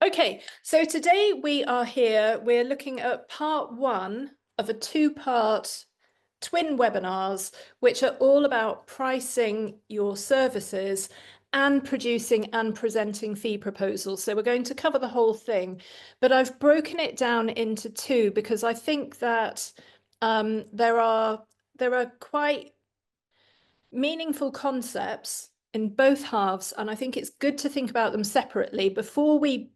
Okay, so today we're looking at part one of a two-part twin webinars, which are all about pricing your services and producing and presenting fee proposals. So we're going to cover the whole thing, but I've broken it down into two because I think that there are quite meaningful concepts in both halves, and I think it's good to think about them separately before we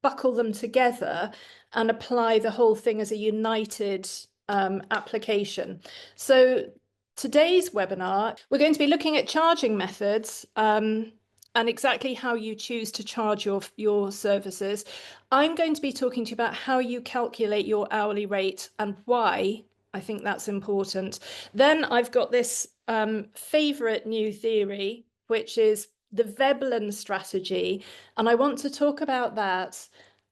buckle them together and apply the whole thing as a united application. So today's webinar, we're going to be looking at charging methods and exactly how you choose to charge your services. I'm going to be talking to you about how you calculate your hourly rate and why I think that's important. Then I've got this favorite new theory, which is the Veblen strategy. And I want to talk about that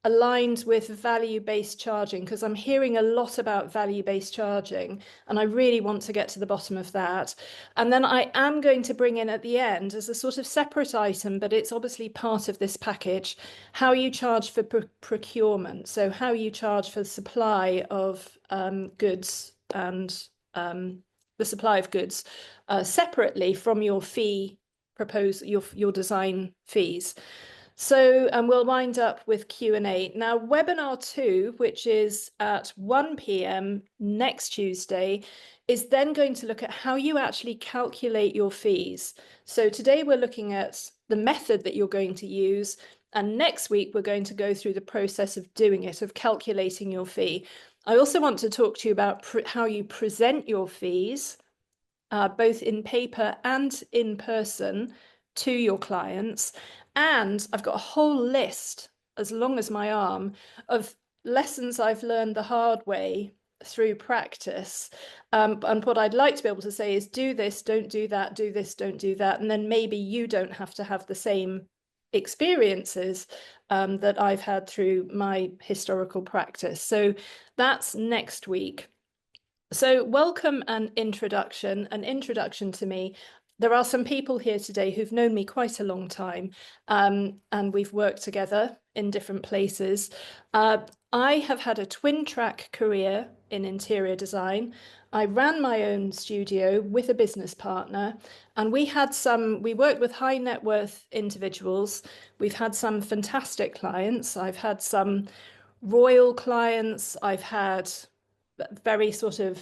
aligned with value-based charging, because I'm hearing a lot about value-based charging, and I really want to get to the bottom of that. And then I am going to bring in at the end as a sort of separate item, but it's obviously part of this package, how you charge for procurement. So how you charge for the supply of goods and the supply of goods separately from your fee your design fees. So we'll wind up with Q&A. Now, webinar 2, which is at 1 p.m. next Tuesday, is then going to look at how you actually calculate your fees. So today we're looking at the method that you're going to use, and next week we're going to go through the process of doing it, of calculating your fee. I also want to talk to you about how you present your fees, both in paper and in person, to your clients. And I've got a whole list, as long as my arm, of lessons I've learned the hard way through practice. And what I'd like to be able to say is do this, don't do that, do this, don't do that. And then maybe you don't have to have the same experiences that I've had through my historical practice. So that's next week. So welcome and introduction to me. There are some people here today who've known me quite a long time, and we've worked together in different places. I have had a twin track career in interior design. I ran my own studio with a business partner, and we worked with high net worth individuals. We've had some fantastic clients. I've had some royal clients. I've had very sort of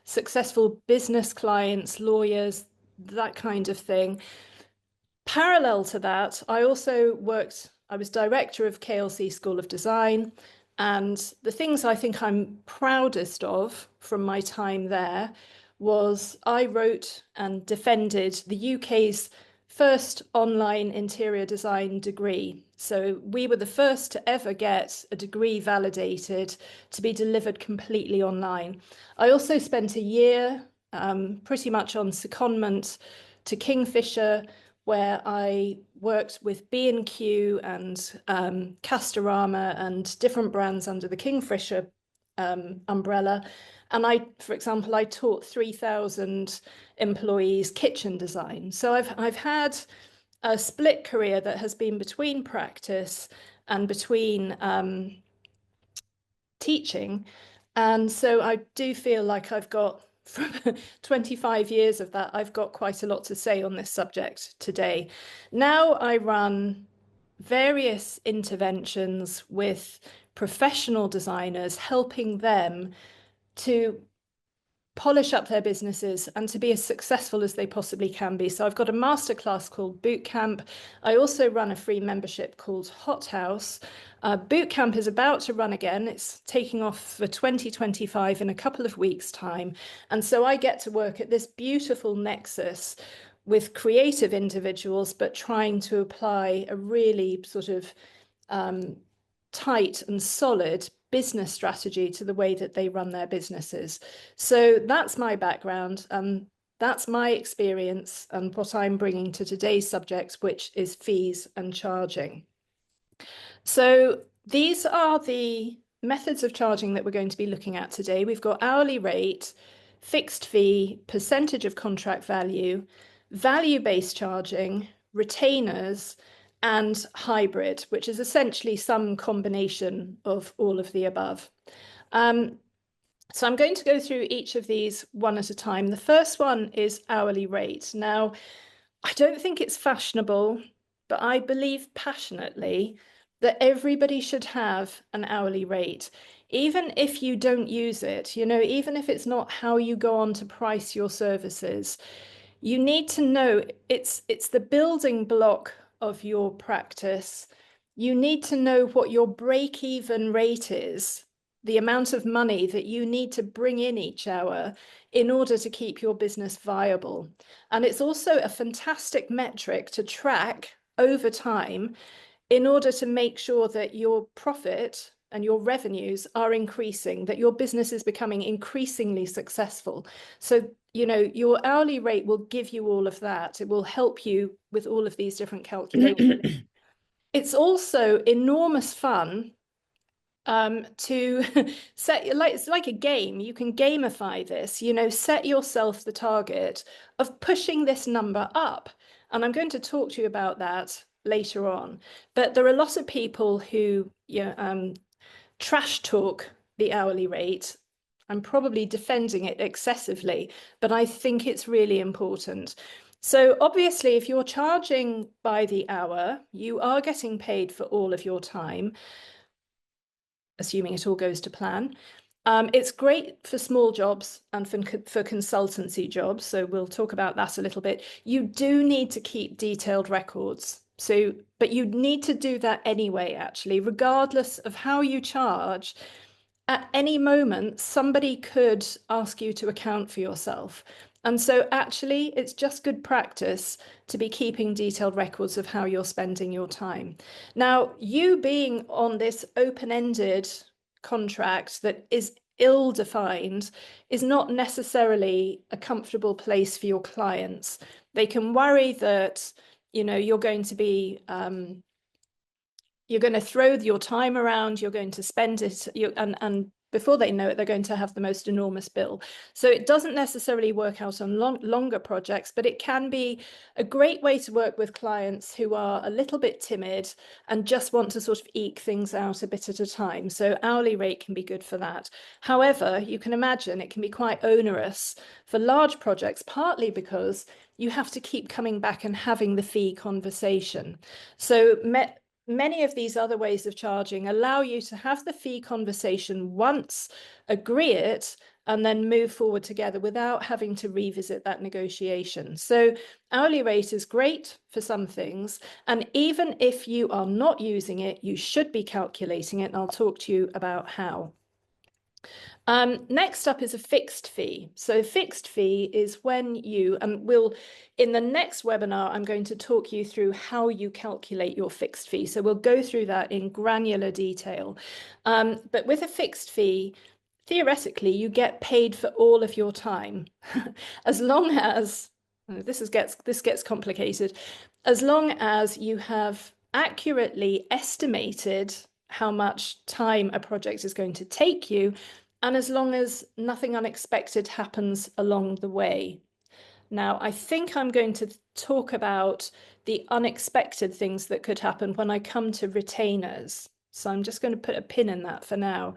successful business clients, lawyers, that kind of thing. Parallel to that, I was director of KLC School of Design. And the things I think I'm proudest of from my time there was I wrote and defended the UK's first online interior design degree. So we were the first to ever get a degree validated to be delivered completely online. I also spent a year pretty much on secondment to Kingfisher, where I worked with B&Q and Castorama and different brands under the Kingfisher umbrella. And for example, I taught 3,000 employees kitchen design. So I've had a split career that has been between practice and between teaching. And so I do feel like I've got, from 25 years of that, I've got quite a lot to say on this subject today. Now I run various interventions with professional designers, helping them to polish up their businesses and to be as successful as they possibly can be. So I've got a masterclass called Bootcamp. I also run a free membership called Hot House. Bootcamp is about to run again. It's taking off for 2025 in a couple of weeks' time. And so I get to work at this beautiful nexus with creative individuals, but trying to apply a really sort of tight and solid business strategy to the way that they run their businesses. So that's my background, and that's my experience and what I'm bringing to today's subject, which is fees and charging. So these are the methods of charging that we're going to be looking at today. We've got hourly rate, fixed fee, percentage of contract value, value-based charging, retainers, and hybrid, which is essentially some combination of all of the above. So I'm going to go through each of these one at a time. The first one is hourly rate. Now, I don't think it's fashionable, but I believe passionately that everybody should have an hourly rate, even if you don't use it, even if it's not how you go on to price your services. You need to know it's the building block of your practice. You need to know what your break-even rate is, the amount of money that you need to bring in each hour in order to keep your business viable. And it's also a fantastic metric to track over time in order to make sure that your profit and your revenues are increasing, that your business is becoming increasingly successful. So, your hourly rate will give you all of that. It will help you with all of these different calculations. It's also enormous fun to set, it's like a game. You can gamify this, set yourself the target of pushing this number up. And I'm going to talk to you about that later on. But there are a lot of people who trash talk the hourly rate. I'm probably defending it excessively, but I think it's really important. So obviously, if you're charging by the hour, you are getting paid for all of your time, assuming it all goes to plan. It's great for small jobs and for consultancy jobs. So we'll talk about that a little bit. You do need to keep detailed records. But you need to do that anyway, actually, regardless of how you charge. At any moment, somebody could ask you to account for yourself. And so actually, it's just good practice to be keeping detailed records of how you're spending your time. Now, you being on this open-ended contract that is ill-defined is not necessarily a comfortable place for your clients. They can worry that, you're going to be you're going to throw your time around, you're going to spend it, and before they know it, they're going to have the most enormous bill. So it doesn't necessarily work out on longer projects, but it can be a great way to work with clients who are a little bit timid and just want to sort of eke things out a bit at a time. So hourly rate can be good for that. However, you can imagine it can be quite onerous for large projects, partly because you have to keep coming back and having the fee conversation. So many of these other ways of charging allow you to have the fee conversation once, agree it, and then move forward together without having to revisit that negotiation. So hourly rate is great for some things. And even if you are not using it, you should be calculating it. And I'll talk to you about how. Next up is a fixed fee. So fixed fee is when in the next webinar, I'm going to talk you through how you calculate your fixed fee. So we'll go through that in granular detail. But with a fixed fee, theoretically, you get paid for all of your time, as long as, this gets complicated, as long as you have accurately estimated how much time a project is going to take you, and as long as nothing unexpected happens along the way. Now, I think I'm going to talk about the unexpected things that could happen when I come to retainers. So I'm just going to put a pin in that for now.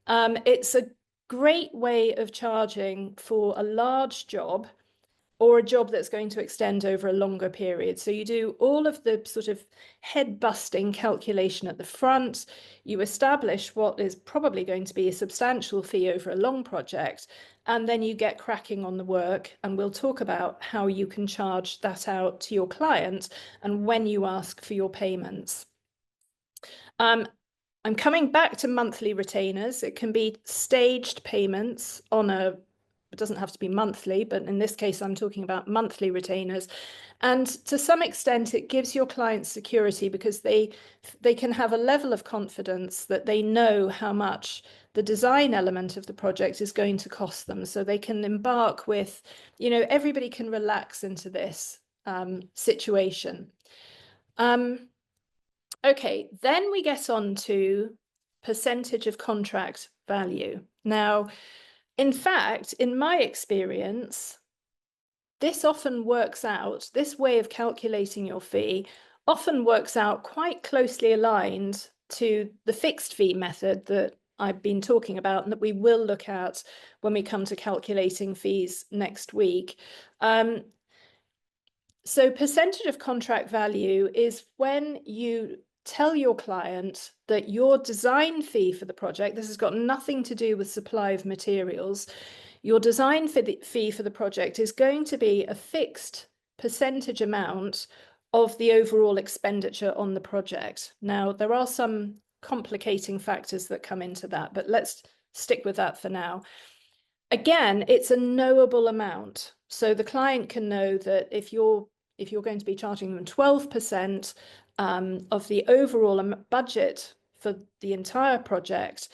It's a great way of charging for a large job or a job that's going to extend over a longer period. So you do all of the sort of head-busting calculation at the front, you establish what is probably going to be a substantial fee over a long project, and then you get cracking on the work, and we'll talk about how you can charge that out to your client and when you ask for your payments. I'm coming back to monthly retainers. It can be staged payments it doesn't have to be monthly, but in this case, I'm talking about monthly retainers. And to some extent, it gives your clients security because they can have a level of confidence that they know how much the design element of the project is going to cost them. So they can embark with, everybody can relax into this situation. Okay, then we get on to percentage of contract value. Now, in fact, in my experience, this often works out, this way of calculating your fee often works out quite closely aligned to the fixed fee method that I've been talking about and that we will look at when we come to calculating fees next week. So percentage of contract value is when you tell your client that your design fee for the project, this has got nothing to do with supply of materials, your design fee for the project is going to be a fixed percentage amount of the overall expenditure on the project. Now, there are some complicating factors that come into that, but let's stick with that for now. Again, it's a knowable amount. So the client can know that if you're going to be charging them 12% of the overall budget for the entire project,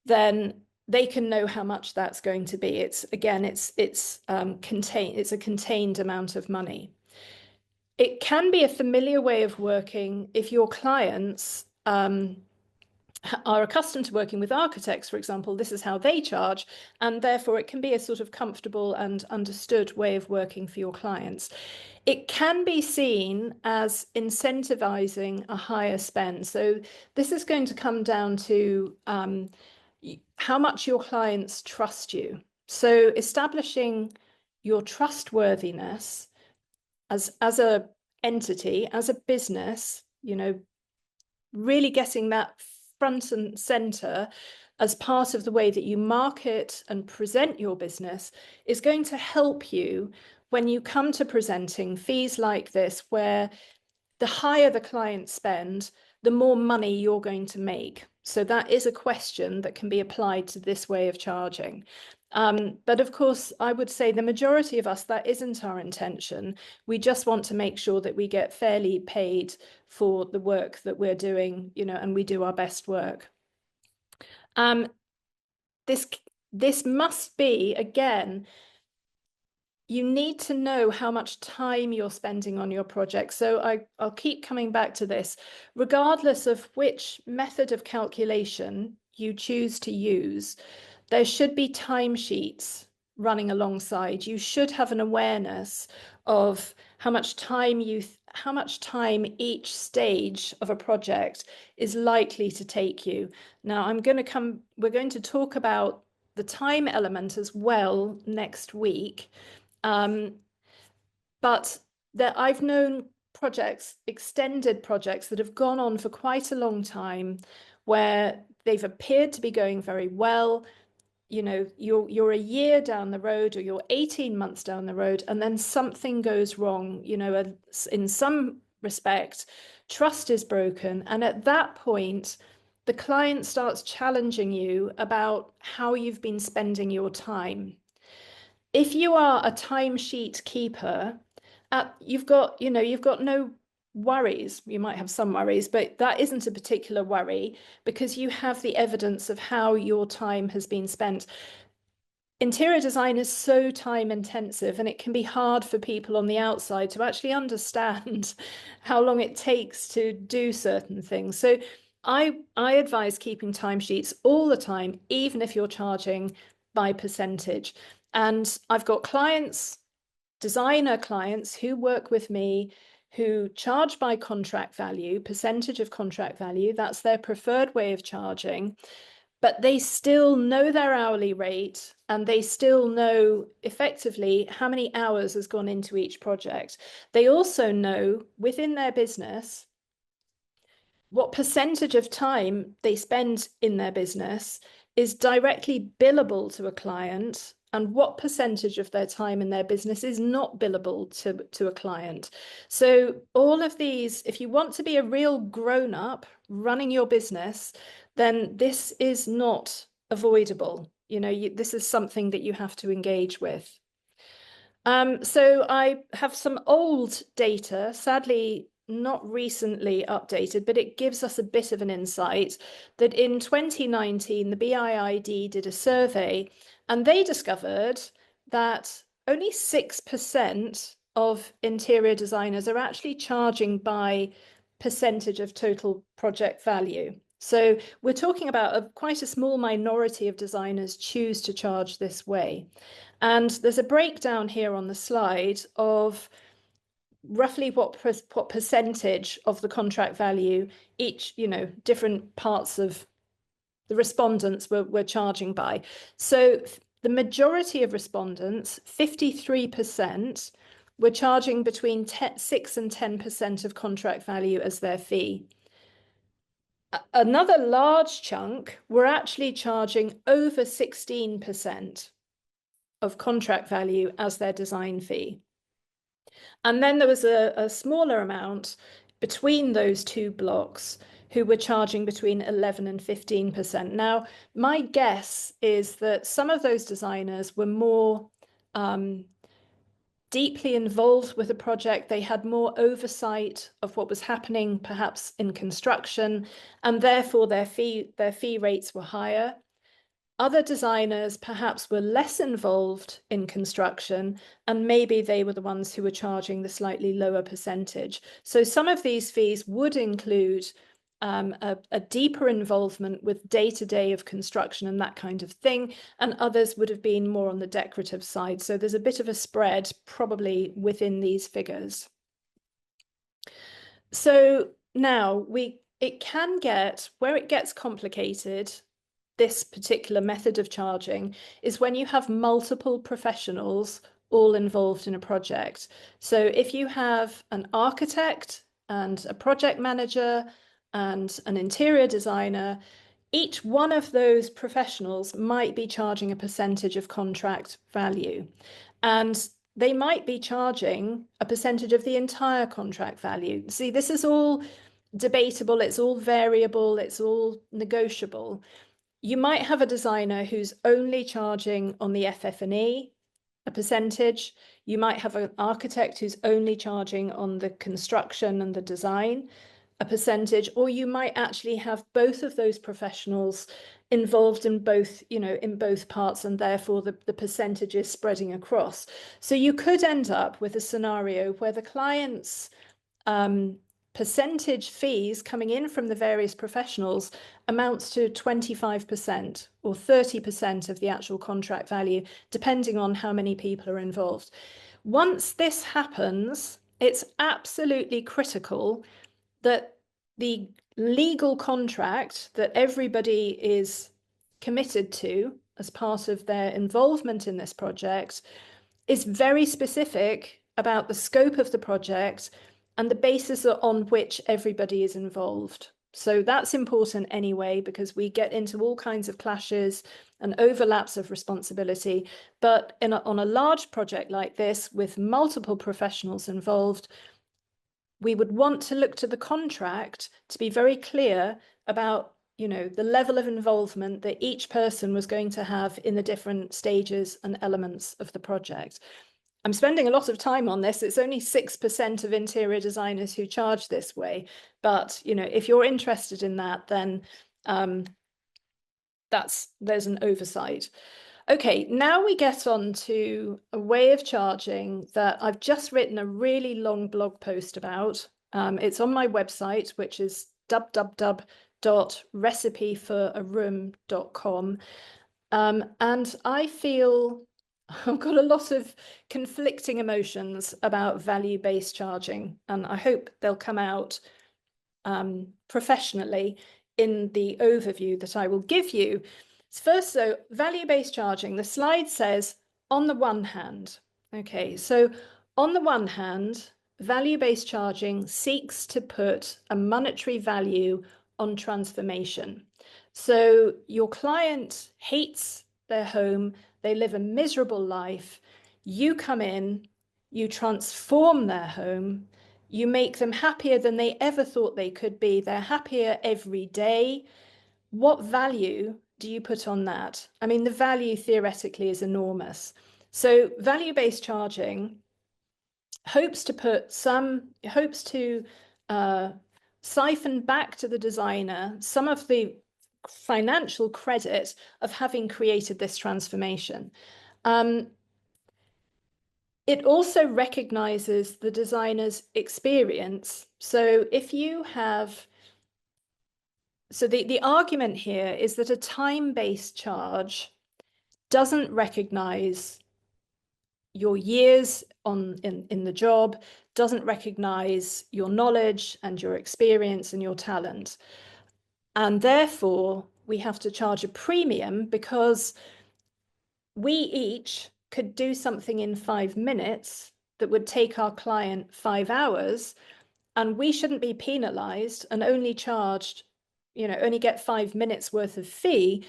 then they can know how much that's going to be. It's contained. It's a contained amount of money. It can be a familiar way of working if your clients are accustomed to working with architects, for example. This is how they charge, and therefore it can be a sort of comfortable and understood way of working for your clients. It can be seen as incentivizing a higher spend. So this is going to come down to how much your clients trust you. So establishing your trustworthiness as a entity, as a business, really getting that front and center as part of the way that you market and present your business is going to help you when you come to presenting fees like this, where the higher the client spend, the more money you're going to make. So that is a question that can be applied to this way of charging. But of course, I would say the majority of us, that isn't our intention. We just want to make sure that we get fairly paid for the work that we're doing, and we do our best work. This must be, again, you need to know how much time you're spending on your project. So I'll keep coming back to this. Regardless of which method of calculation you choose to use, there should be timesheets running alongside. You should have an awareness of how much time each stage of a project is likely to take you. Now, we're going to talk about the time element as well next week. But I've known extended projects that have gone on for quite a long time, where they've appeared to be going very well. You're a year down the road, or you're 18 months down the road, and then something goes wrong. In some respect, trust is broken, and at that point, the client starts challenging you about how you've been spending your time. If you are a timesheet keeper, you've got no worries. You might have some worries, but that isn't a particular worry because you have the evidence of how your time has been spent. Interior design is so time intensive, and it can be hard for people on the outside to actually understand how long it takes to do certain things. So I advise keeping timesheets all the time, even if you're charging by percentage. And I've got designer clients who work with me who charge by contract value, percentage of contract value. That's their preferred way of charging. But they still know their hourly rate, and they still know effectively how many hours has gone into each project. They also know within their business what percentage of time they spend in their business is directly billable to a client, and what percentage of their time in their business is not billable to a client. So all of these, if you want to be a real grown-up running your business, then this is not avoidable. This is something that you have to engage with. So I have some old data, sadly not recently updated, but it gives us a bit of an insight that in 2019, the BIID did a survey, and they discovered that only 6% of interior designers are actually charging by percentage of total project value. So we're talking about quite a small minority of designers choose to charge this way. And there's a breakdown here on the slide of roughly what percentage of the contract value each, different parts of the respondents were charging by. So the majority of respondents, 53%, were charging between 6 and 10% of contract value as their fee. Another large chunk were actually charging over 16% of contract value as their design fee. And then there was a smaller amount between those two blocks who were charging between 11 and 15%. Now, my guess is that some of those designers were more deeply involved with the project. They had more oversight of what was happening, perhaps in construction, and therefore their fee rates were higher. Other designers perhaps were less involved in construction, and maybe they were the ones who were charging the slightly lower percentage. So some of these fees would include a deeper involvement with day-to-day of construction and that kind of thing, and others would have been more on the decorative side. So there's a bit of a spread probably within these figures. So now it can get, where it gets complicated, this particular method of charging, is when you have multiple professionals all involved in a project. So if you have an architect and a project manager and an interior designer, each one of those professionals might be charging a percentage of contract value. And they might be charging a percentage of the entire contract value. See, this is all debatable, it's all variable, it's all negotiable. You might have a designer who's only charging on the FF&E a percentage. You might have an architect who's only charging on the construction and the design a percentage, or you might actually have both of those professionals involved in both, in both parts, and therefore the percentage is spreading across. So you could end up with a scenario where the client's percentage fees coming in from the various professionals amounts to 25% or 30% of the actual contract value, depending on how many people are involved. Once this happens, it's absolutely critical that the legal contract that everybody is committed to as part of their involvement in this project is very specific about the scope of the project and the basis on which everybody is involved. So that's important anyway, because we get into all kinds of clashes and overlaps of responsibility. But on a large project like this, with multiple professionals involved, we would want to look to the contract to be very clear about, the level of involvement that each person was going to have in the different stages and elements of the project. I'm spending a lot of time on this. It's only 6% of interior designers who charge this way. But, if you're interested in that, then there's an oversight. Okay, now we get on to a way of charging that I've just written a really long blog post about. It's on my website, which is www.recipeforaroom.com. And I feel I've got a lot of conflicting emotions about value-based charging, and I hope they'll come out professionally in the overview that I will give you. First, so value-based charging, the slide says on the one hand. Okay, so on the one hand, value-based charging seeks to put a monetary value on transformation. So your client hates their home, they live a miserable life, you come in, you transform their home, you make them happier than they ever thought they could be, they're happier every day. What value do you put on that? I mean, the value theoretically is enormous. So value-based charging hopes to siphon back to the designer some of the financial credit of having created this transformation. It also recognizes the designer's experience. So if you have, so the argument here is that a time-based charge doesn't recognize your years in the job, doesn't recognize your knowledge and your experience and your talent. And therefore, we have to charge a premium because we each could do something in 5 minutes that would take our client 5 hours, and we shouldn't be penalized and only charged, only get 5 minutes worth of fee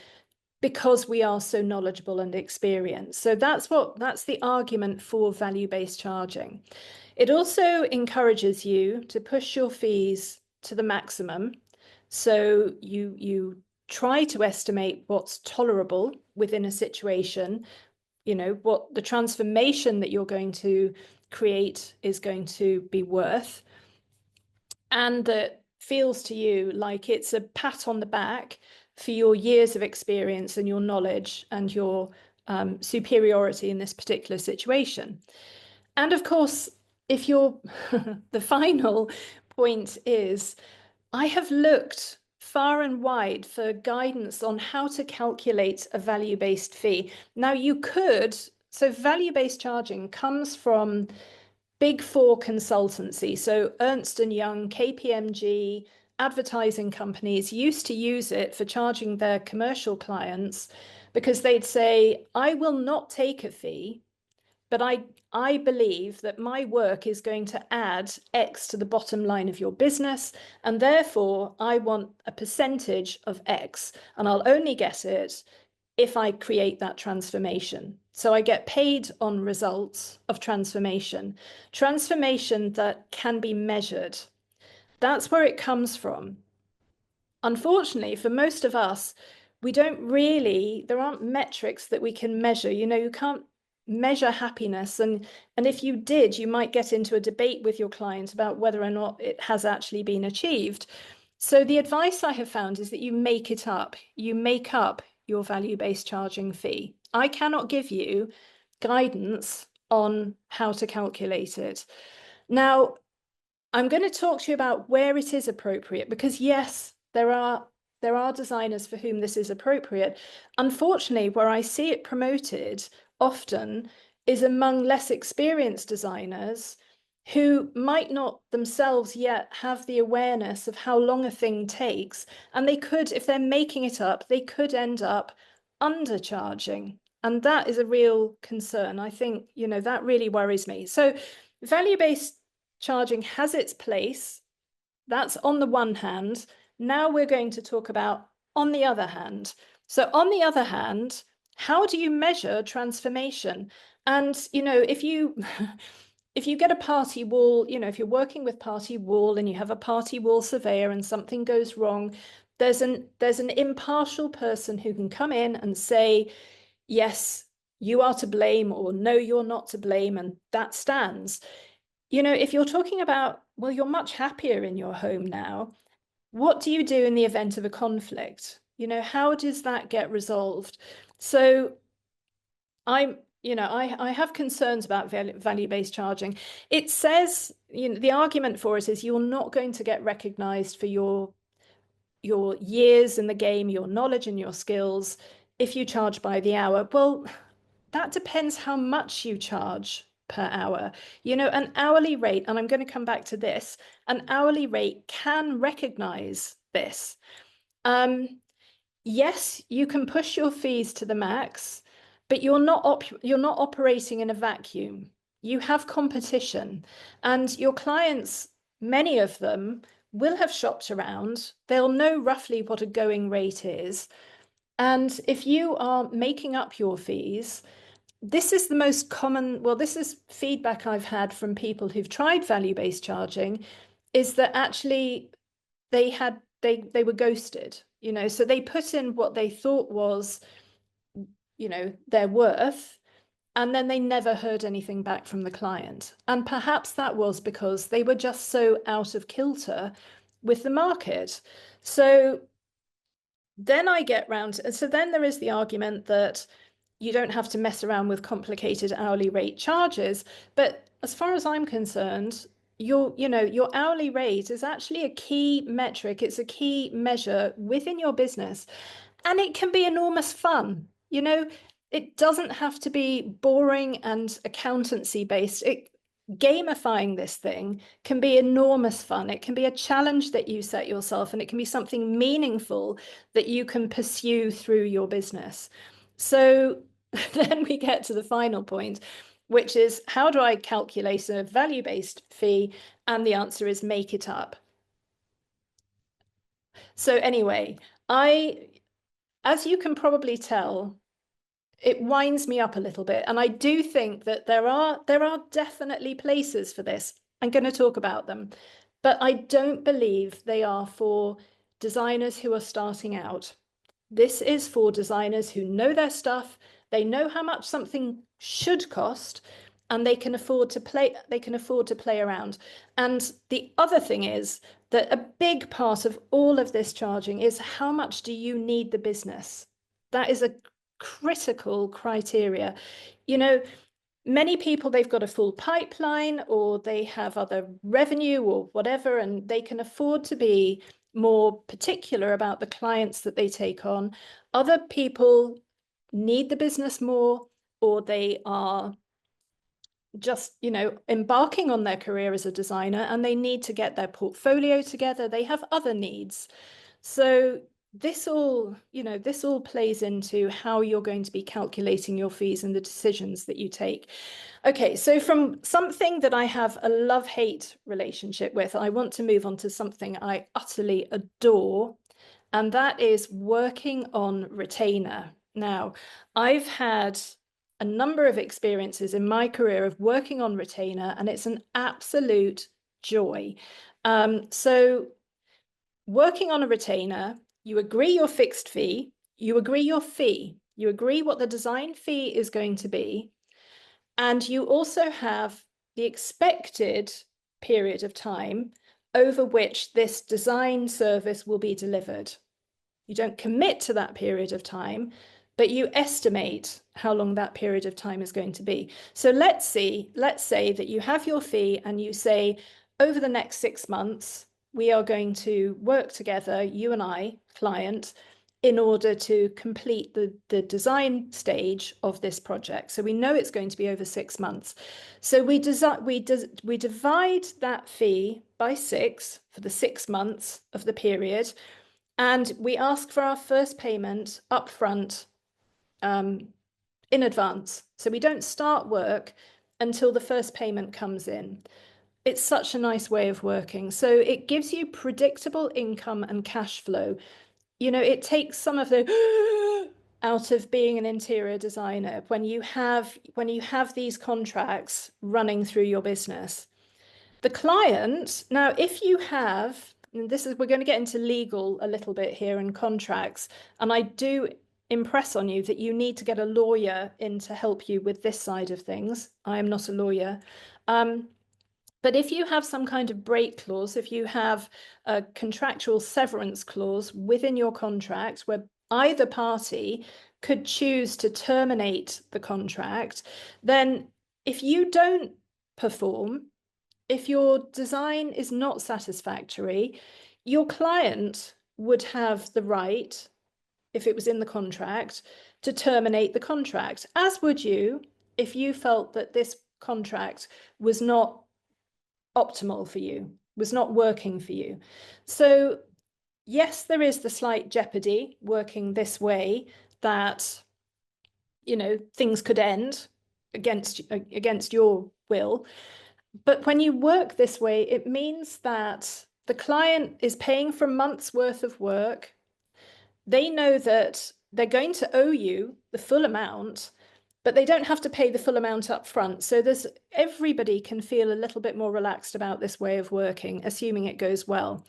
because we are so knowledgeable and experienced. So that's the argument for value-based charging. It also encourages you to push your fees to the maximum. So you try to estimate what's tolerable within a situation, what the transformation that you're going to create is going to be worth, and that feels to you like it's a pat on the back for your years of experience and your knowledge and your superiority in this particular situation. And of course, if you're the final point is, I have looked far and wide for guidance on how to calculate a value-based fee. Now so value-based charging comes from Big Four consultancy. So Ernst & Young, KPMG, advertising companies used to use it for charging their commercial clients because they'd say, I will not take a fee, but I believe that my work is going to add X to the bottom line of your business, and therefore I want a percentage of X, and I'll only get it if I create that transformation. So I get paid on results of transformation that can be measured. That's where it comes from. Unfortunately, for most of us, there aren't metrics that we can measure. You can't measure happiness. And if you did, you might get into a debate with your client about whether or not it has actually been achieved. So the advice I have found is that you make it up. You make up your value-based charging fee. I cannot give you guidance on how to calculate it. Now, I'm going to talk to you about where it is appropriate, because yes, there are designers for whom this is appropriate. Unfortunately, where I see it promoted often is among less experienced designers who might not themselves yet have the awareness of how long a thing takes. And they could, if they're making it up, they could end up undercharging. And that is a real concern. I think, that really worries me. So value-based charging has its place. That's on the one hand. Now we're going to talk about on the other hand. So on the other hand, how do you measure transformation? And, if you if you get a party wall, if you're working with party wall and you have a party wall surveyor and something goes wrong, there's an impartial person who can come in and say, yes, you are to blame, or no, you're not to blame, and that stands. If you're talking about, well, you're much happier in your home now, what do you do in the event of a conflict? How does that get resolved? So I have concerns about value-based charging. It says, the argument for it is you're not going to get recognized for your years in the game, your knowledge and your skills, if you charge by the hour. Well, that depends how much you charge per hour. An hourly rate, and I'm going to come back to this, an hourly rate can recognize this. Yes, you can push your fees to the max, but you're not operating in a vacuum. You have competition, and your clients, many of them, will have shopped around. They'll know roughly what a going rate is. And if you are making up your fees, this is the most common, well, this is feedback I've had from people who've tried value-based charging, is that actually they were ghosted, so they put in what they thought was, their worth, and then they never heard anything back from the client. And perhaps that was because they were just so out of kilter with the market. So then there is the argument that you don't have to mess around with complicated hourly rate charges. But as far as I'm concerned, your hourly rate is actually a key metric. It's a key measure within your business, and it can be enormous fun. it doesn't have to be boring and accountancy based. Gamifying this thing can be enormous fun. It can be a challenge that you set yourself, and it can be something meaningful that you can pursue through your business. So then we get to the final point, which is, how do I calculate a value-based fee? And the answer is make it up. So anyway, as you can probably tell, it winds me up a little bit. And I do think that there are definitely places for this. I'm going to talk about them, but I don't believe they are for designers who are starting out. This is for designers who know their stuff. They know how much something should cost, and they can afford to play around. And the other thing is that a big part of all of this charging is, how much do you need the business? That is a critical criteria. You know, many people, they've got a full pipeline, or they have other revenue or whatever, and they can afford to be more particular about the clients that they take on. Other people need the business more, or they are just, embarking on their career as a designer, and they need to get their portfolio together. They have other needs. So this all plays into how you're going to be calculating your fees and the decisions that you take. Okay, so from something that I have a love-hate relationship with, I want to move on to something I utterly adore, and that is working on retainer. Now, I've had a number of experiences in my career of working on retainer, and it's an absolute joy. So working on a retainer, you agree your fixed fee, you agree your fee, you agree what the design fee is going to be, and you also have the expected period of time over which this design service will be delivered. You don't commit to that period of time, but you estimate how long that period of time is going to be. So let's say that you have your fee, and you say, over the next 6 months, we are going to work together, you and I, client, in order to complete the design stage of this project. So we know it's going to be over 6 months. So we divide that fee by 6 for the 6 months of the period, and we ask for our first payment upfront, in advance. So we don't start work until the first payment comes in. It's such a nice way of working. So it gives you predictable income and cash flow. It takes some of the out of being an interior designer when you have these contracts running through your business. The client, now, if you have, and we're going to get into legal a little bit here and contracts, and I do impress on you that you need to get a lawyer in to help you with this side of things. I am not a lawyer. But if you have some kind of break clause, if you have a contractual severance clause within your contract where either party could choose to terminate the contract, then if you don't perform, if your design is not satisfactory, your client would have the right, if it was in the contract, to terminate the contract, as would you if you felt that this contract was not optimal for you, was not working for you. So yes, there is the slight jeopardy working this way, that things could end against your will. But when you work this way, it means that the client is paying for a month's worth of work. They know that they're going to owe you the full amount, but they don't have to pay the full amount up front. So everybody can feel a little bit more relaxed about this way of working, assuming it goes well.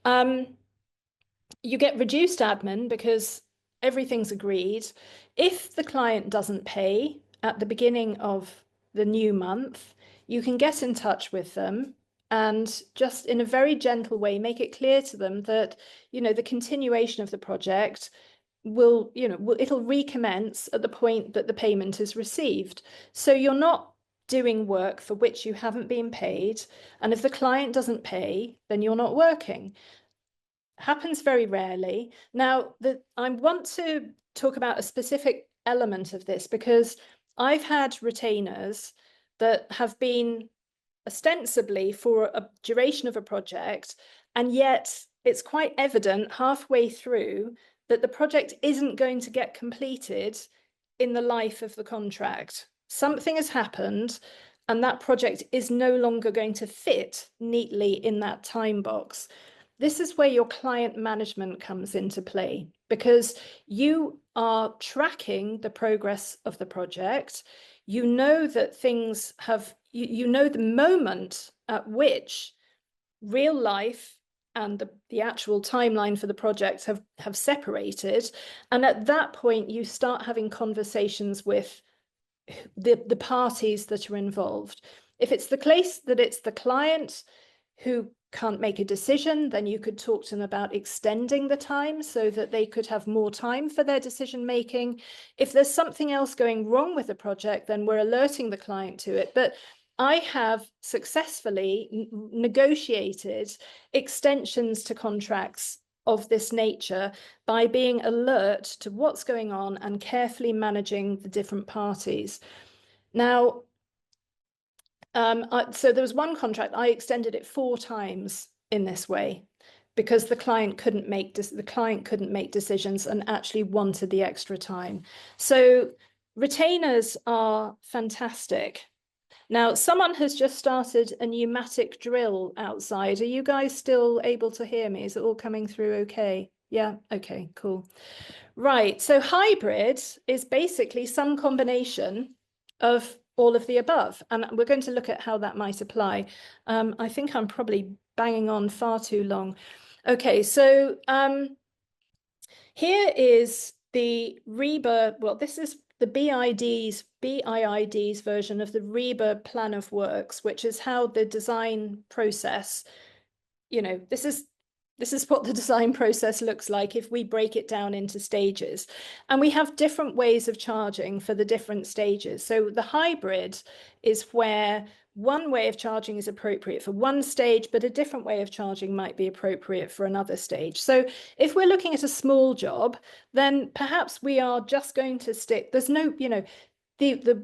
You get reduced admin because everything's agreed. If the client doesn't pay at the beginning of the new month, you can get in touch with them and just in a very gentle way make it clear to them that the continuation of the project it'll recommence at the point that the payment is received. So you're not doing work for which you haven't been paid, and if the client doesn't pay, then you're not working. Happens very rarely. Now, I want to talk about a specific element of this, because I've had retainers that have been ostensibly for a duration of a project, and yet it's quite evident halfway through that the project isn't going to get completed in the life of the contract. Something has happened, and that project is no longer going to fit neatly in that time box. This is where your client management comes into play, because you are tracking the progress of the project. You know that things have, you know the moment at which real life and the actual timeline for the project have separated. And at that point, you start having conversations with the parties that are involved. If it's the case that it's the client who can't make a decision, then you could talk to them about extending the time so that they could have more time for their decision making. If there's something else going wrong with the project, then we're alerting the client to it. But I have successfully negotiated extensions to contracts of this nature by being alert to what's going on and carefully managing the different parties. Now, so there was one contract, I extended it 4 times in this way, because the client couldn't make decisions and actually wanted the extra time. So retainers are fantastic. Now, someone has just started a pneumatic drill outside. Are you guys still able to hear me? Is it all coming through okay? Yeah, okay, cool. Right, so hybrid is basically some combination of all of the above, and we're going to look at how that might apply. I think I'm probably banging on far too long. Okay, so here is the REBA, well, this is the BIID's version of the REBA plan of works, which is how the design process, this is what the design process looks like if we break it down into stages. And we have different ways of charging for the different stages. So the hybrid is where one way of charging is appropriate for one stage, but a different way of charging might be appropriate for another stage. So if we're looking at a small job, then perhaps we are just going to stick, there's no, the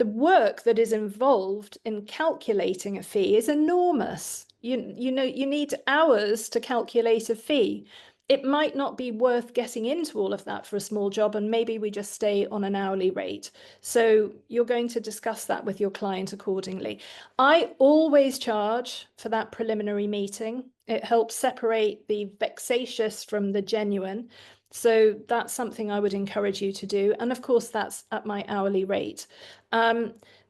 work that is involved in calculating a fee is enormous. You need hours to calculate a fee. It might not be worth getting into all of that for a small job, and maybe we just stay on an hourly rate. So you're going to discuss that with your client accordingly. I always charge for that preliminary meeting. It helps separate the vexatious from the genuine. So that's something I would encourage you to do. And of course, that's at my hourly rate.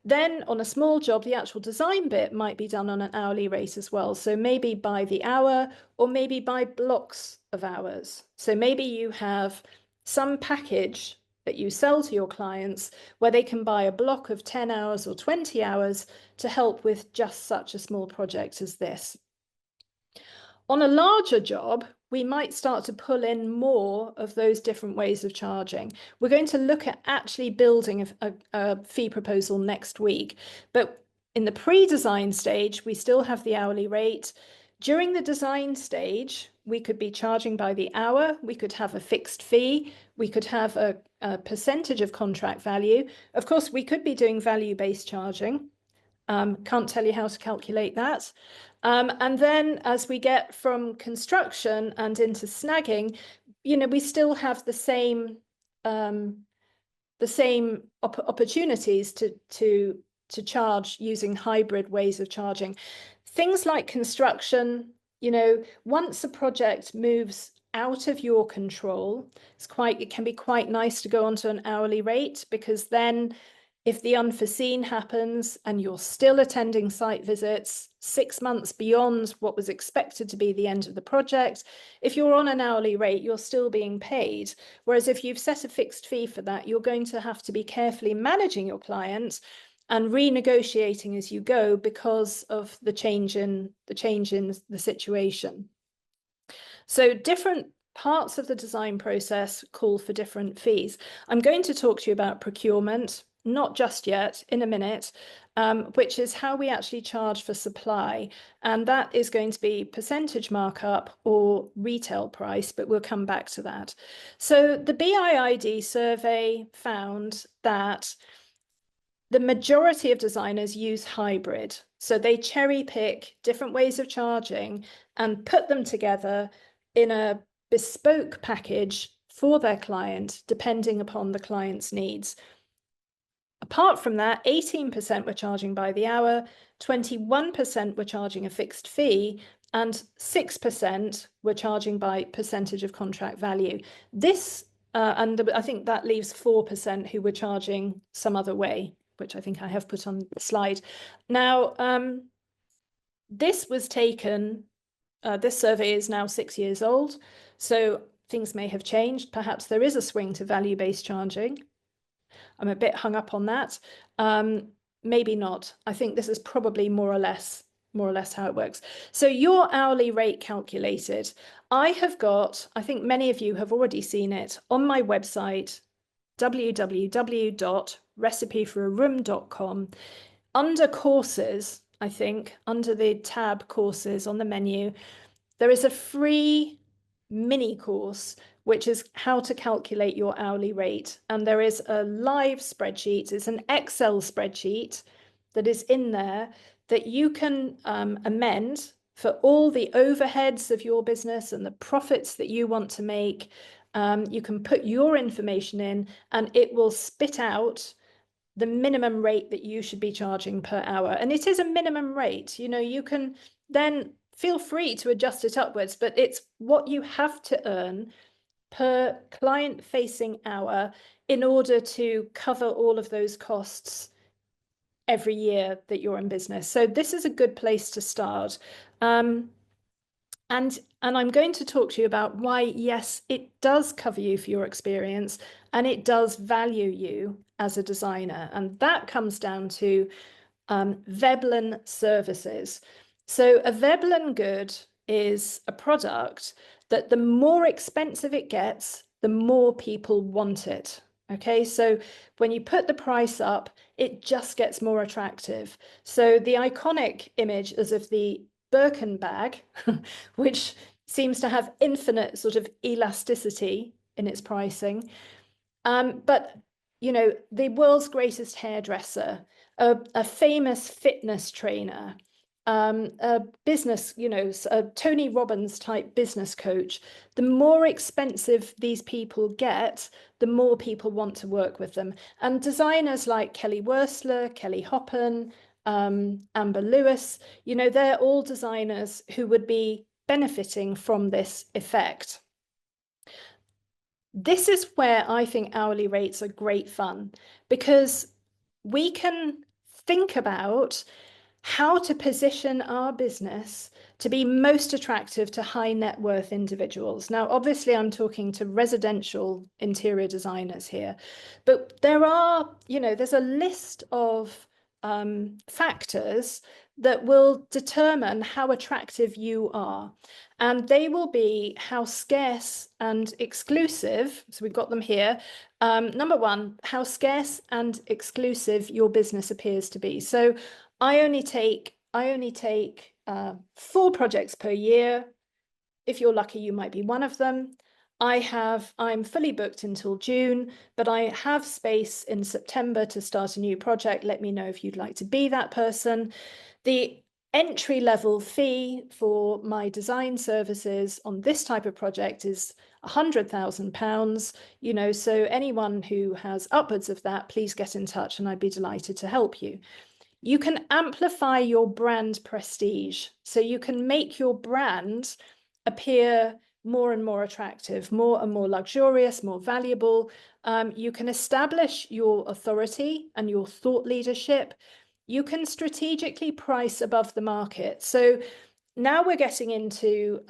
Then on a small job, the actual design bit might be done on an hourly rate as well. So maybe by the hour, or maybe by blocks of hours. So maybe you have some package that you sell to your clients where they can buy a block of 10 hours or 20 hours to help with just such a small project as this. On a larger job, we might start to pull in more of those different ways of charging. We're going to look at actually building a fee proposal next week. But in the pre-design stage, we still have the hourly rate. During the design stage, we could be charging by the hour. We could have a fixed fee. We could have a percentage of contract value. Of course, we could be doing value-based charging. Can't tell you how to calculate that. And then as we get from construction and into snagging, we still have the same opportunities to charge using hybrid ways of charging. Things like construction, once a project moves out of your control, it can be quite nice to go onto an hourly rate, because then if the unforeseen happens and you're still attending site visits 6 months beyond what was expected to be the end of the project, if you're on an hourly rate, you're still being paid. Whereas if you've set a fixed fee for that, you're going to have to be carefully managing your client and renegotiating as you go because of the change in the situation. So different parts of the design process call for different fees. I'm going to talk to you about procurement, not just yet, in a minute. which is how we actually charge for supply. And that is going to be percentage markup or retail price, but we'll come back to that. So the BIID survey found that the majority of designers use hybrid. So they cherry pick different ways of charging and put them together in a bespoke package for their client, depending upon the client's needs. Apart from that, 18% were charging by the hour, 21% were charging a fixed fee, and 6% were charging by percentage of contract value. This, and I think that leaves 4% who were charging some other way, which I think I have put on the slide. Now, this was taken, this survey is now 6 years old, so things may have changed. Perhaps there is a swing to value-based charging. I'm a bit hung up on that. Maybe not. I think this is probably more or less how it works. So your hourly rate calculated, I have got, I think many of you have already seen it on my website, www.recipeforaroom.com. Under courses, I think, under the tab courses on the menu, there is a free mini course, which is how to calculate your hourly rate. And there is a live spreadsheet. It's an Excel spreadsheet that is in there that you can amend for all the overheads of your business and the profits that you want to make. You can put your information in and it will spit out the minimum rate that you should be charging per hour. And it is a minimum rate. You know, you can then feel free to adjust it upwards, but it's what you have to earn per client-facing hour in order to cover all of those costs every year that you're in business. So this is a good place to start. And I'm going to talk to you about why, yes, it does cover you for your experience and it does value you as a designer. And that comes down to Veblen services. So a Veblen good is a product that the more expensive it gets, the more people want it. Okay, so when you put the price up, it just gets more attractive. So the iconic image is of the Birkin bag, which seems to have infinite sort of elasticity in its pricing. But, you know, the world's greatest hairdresser, a famous fitness trainer, a business, you know, a Tony Robbins type business coach, the more expensive these people get, the more people want to work with them. And designers like Kelly Wearstler, Kelly Hoppen, Amber Lewis, you know, they're all designers who would be benefiting from this effect. This is where I think hourly rates are great fun, because we can think about how to position our business to be most attractive to high net worth individuals. Now, obviously, I'm talking to residential interior designers here, but there are, you know, there's a list of factors that will determine how attractive you are. And they will be how scarce and exclusive, so we've got them here. Number one, how scarce and exclusive your business appears to be. So I only take 4 projects per year. If you're lucky, you might be one of them. I'm fully booked until June, but I have space in September to start a new project. Let me know if you'd like to be that person. The entry level fee for my design services on this type of project is £100,000. You know, so anyone who has upwards of that, please get in touch and I'd be delighted to help you. You can amplify your brand prestige. So you can make your brand appear more and more attractive, more and more luxurious, more valuable. You can establish your authority and your thought leadership. You can strategically price above the market. So now we're getting into,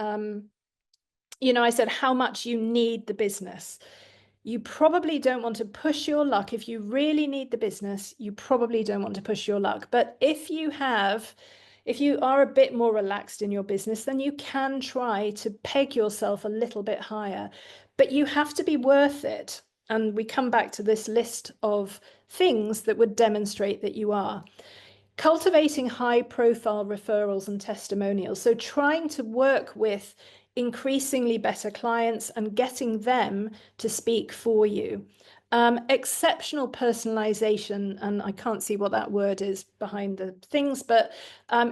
you know, I said how much you need the business. You probably don't want to push your luck. If you really need the business, you probably don't want to push your luck. But if you are a bit more relaxed in your business, then you can try to peg yourself a little bit higher. But you have to be worth it. And we come back to this list of things that would demonstrate that you are. Cultivating high profile referrals and testimonials. So trying to work with increasingly better clients and getting them to speak for you. Exceptional personalization, and I can't see what that word is behind the things, but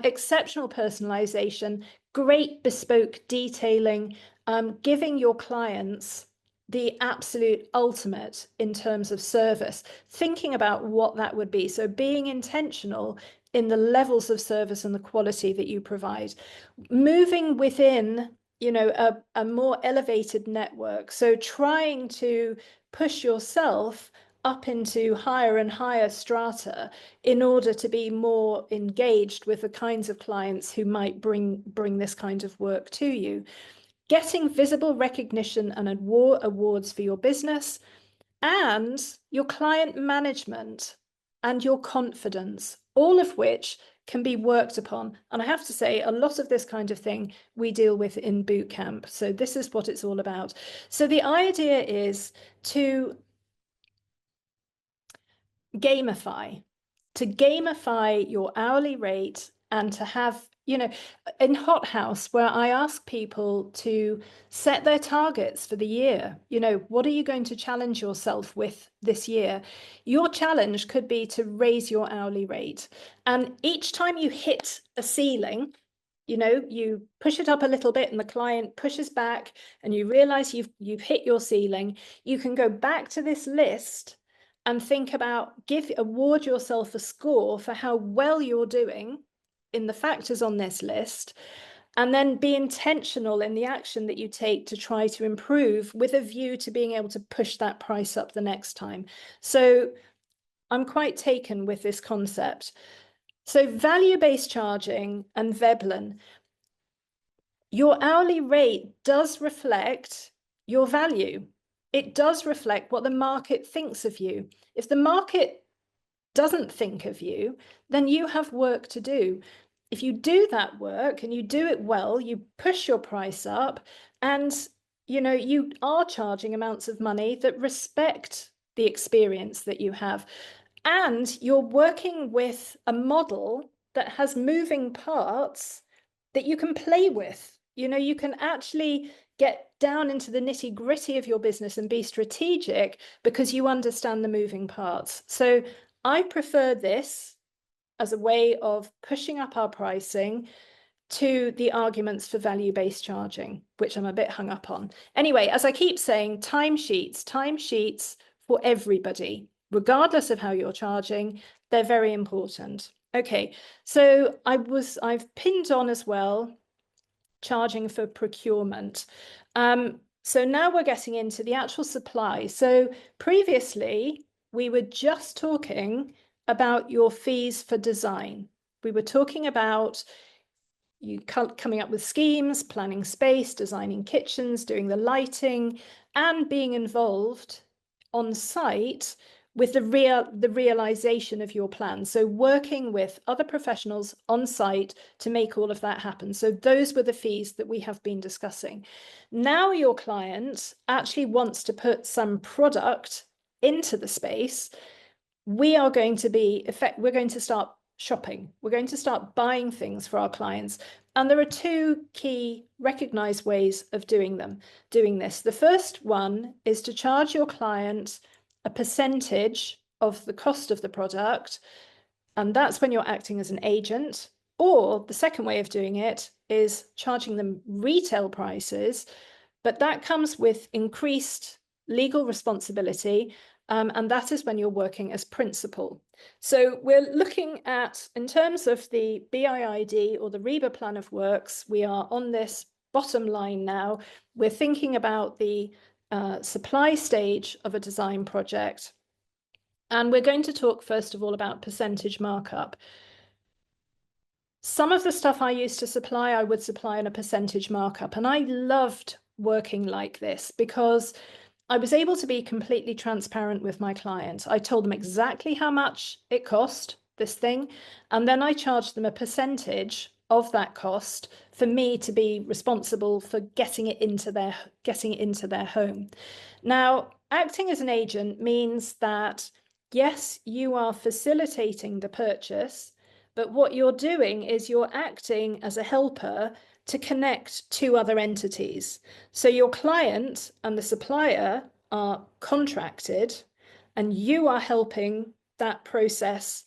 exceptional personalization, great bespoke detailing, giving your clients the absolute ultimate in terms of service, thinking about what that would be. So being intentional in the levels of service and the quality that you provide, moving within, a more elevated network. So trying to push yourself up into higher and higher strata in order to be more engaged with the kinds of clients who might bring this kind of work to you. Getting visible recognition and awards for your business, and your client management and your confidence, all of which can be worked upon. And I have to say, a lot of this kind of thing we deal with in boot camp. So this is what it's all about. So the idea is to gamify, your hourly rate, and to have, in Hot House, where I ask people to set their targets for the year. What are you going to challenge yourself with this year? Your challenge could be to raise your hourly rate. And each time you hit a ceiling, you push it up a little bit and the client pushes back and you realize you've hit your ceiling, you can go back to this list and think about, award yourself a score for how well you're doing in the factors on this list, and then be intentional in the action that you take to try to improve with a view to being able to push that price up the next time. So I'm quite taken with this concept. So value-based charging and Veblen, your hourly rate does reflect your value. It does reflect what the market thinks of you. If the market doesn't think of you, then you have work to do. If you do that work and you do it well, you push your price up, and you are charging amounts of money that respect the experience that you have. And you're working with a model that has moving parts that you can play with. You can actually get down into the nitty-gritty of your business and be strategic because you understand the moving parts. So I prefer this as a way of pushing up our pricing to the arguments for value-based charging, which I'm a bit hung up on. Anyway, as I keep saying, timesheets for everybody, regardless of how you're charging, they're very important. Okay, so I've pinned on as well charging for procurement. So now we're getting into the actual supply. So previously, we were just talking about your fees for design. We were talking about you coming up with schemes, planning space, designing kitchens, doing the lighting, and being involved on site with the realization of your plan. So working with other professionals on site to make all of that happen. So those were the fees that we have been discussing. Now your client actually wants to put some product into the space. We're going to start shopping. We're going to start buying things for our clients. And there are two key recognized ways of doing this. The first one is to charge your client a percentage of the cost of the product, and that's when you're acting as an agent. Or the second way of doing it is charging them retail prices, but that comes with increased legal responsibility, and that is when you're working as principal. So we're looking at, in terms of the BIID or the REBA plan of works, we are on this bottom line now. We're thinking about the supply stage of a design project. And we're going to talk first of all about percentage markup. Some of the stuff I used to supply, I would supply in a percentage markup. And I loved working like this because I was able to be completely transparent with my client. I told them exactly how much it cost, this thing, and then I charged them a percentage of that cost for me to be responsible for getting it into their home. Now, acting as an agent means that, yes, you are facilitating the purchase, But what you're doing is you're acting as a helper to connect two other entities. So your client and the supplier are contracted, and you are helping that process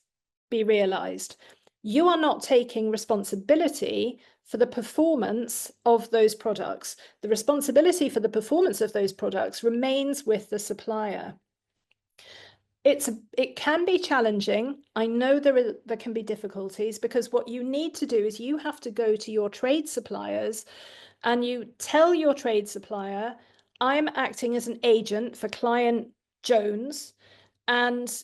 be realized. You are not taking responsibility for the performance of those products. The responsibility for the performance of those products remains with the supplier. It can be challenging. I know there can be difficulties, because what you need to do is you have to go to your trade suppliers and you tell your trade supplier, I'm acting as an agent for client Jones, and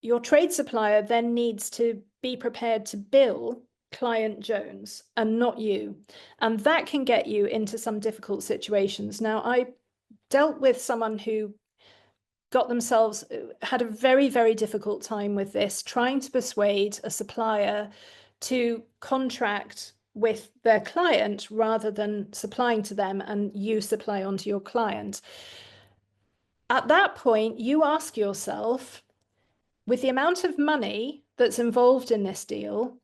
your trade supplier then needs to be prepared to bill client Jones and not you. And that can get you into some difficult situations. Now, I dealt with someone who had a very, very difficult time with this, trying to persuade a supplier to contract with their client rather than supplying to them and you supply onto your client. At that point, you ask yourself, with the amount of money that's involved in this deal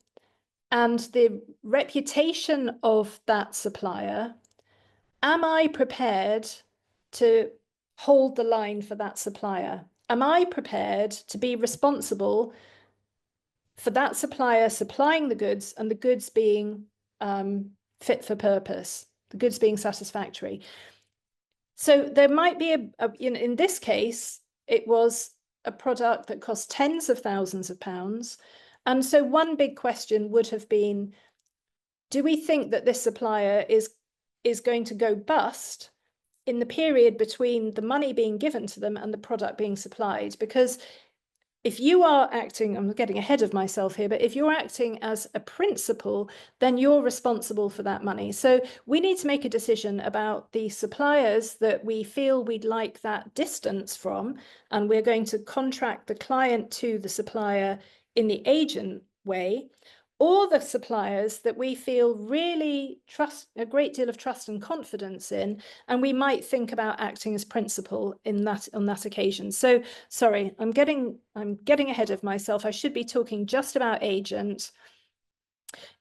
and the reputation of that supplier, am I prepared to hold the line for that supplier? Am I prepared to be responsible for that supplier supplying the goods and the goods being fit for purpose, the goods being satisfactory? So there might be in this case, it was a product that cost tens of thousands of pounds. And so one big question would have been, do we think that this supplier is going to go bust in the period between the money being given to them and the product being supplied? Because if you are acting, I'm getting ahead of myself here, but if you're acting as a principal, then you're responsible for that money. So we need to make a decision about the suppliers that we feel we'd like that distance from, and we're going to contract the client to the supplier in the agent way, or the suppliers that we feel really trust a great deal of trust and confidence in, and we might think about acting as principal in that on that occasion. So sorry, I'm getting ahead of myself. I should be talking just about agent.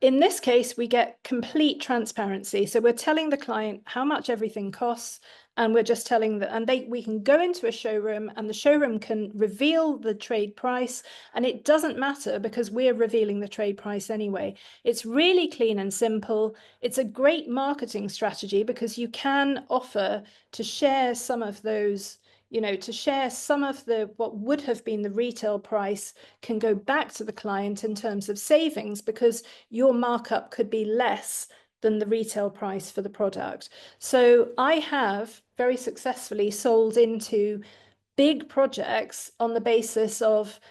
In this case, we get complete transparency. So we're telling the client how much everything costs, and we're just telling that, and we can go into a showroom and the showroom can reveal the trade price, and it doesn't matter because we're revealing the trade price anyway. It's really clean and simple. It's a great marketing strategy because you can offer to share some of those, to share some of what would have been the retail price can go back to the client in terms of savings, because your markup could be less than the retail price for the product. So I have very successfully sold into big projects on the basis of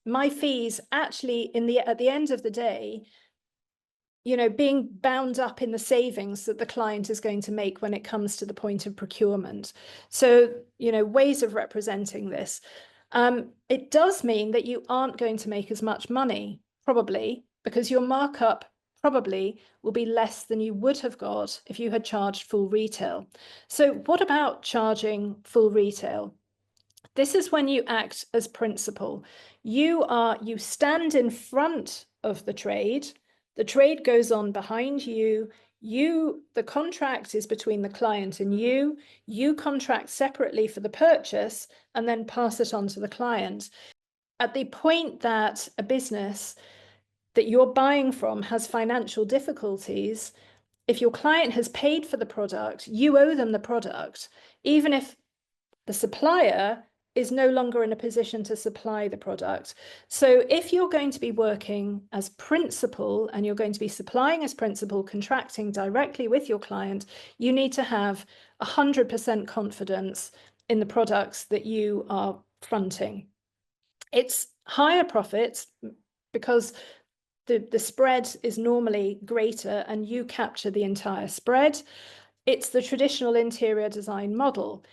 my fees actually at the end of the day, being bound up in the savings that the client is going to make when it comes to the point of procurement. So, ways of representing this. It does mean that you aren't going to make as much money, probably, because your markup probably will be less than you would have got if you had charged full retail. So what about charging full retail? This is when you act as principal. You stand in front of the trade goes on behind you. The contract is between the client and you contract separately for the purchase and then pass it on to the client. At the point that a business that you're buying from has financial difficulties, if your client has paid for the product, you owe them the product, even if the supplier is no longer in a position to supply the product. So if you're going to be working as principal and you're going to be supplying as principal, contracting directly with your client, you need to have 100% confidence in the products that you are fronting. It's higher profits because the spread is normally greater and you capture the entire spread. It's the traditional interior design model.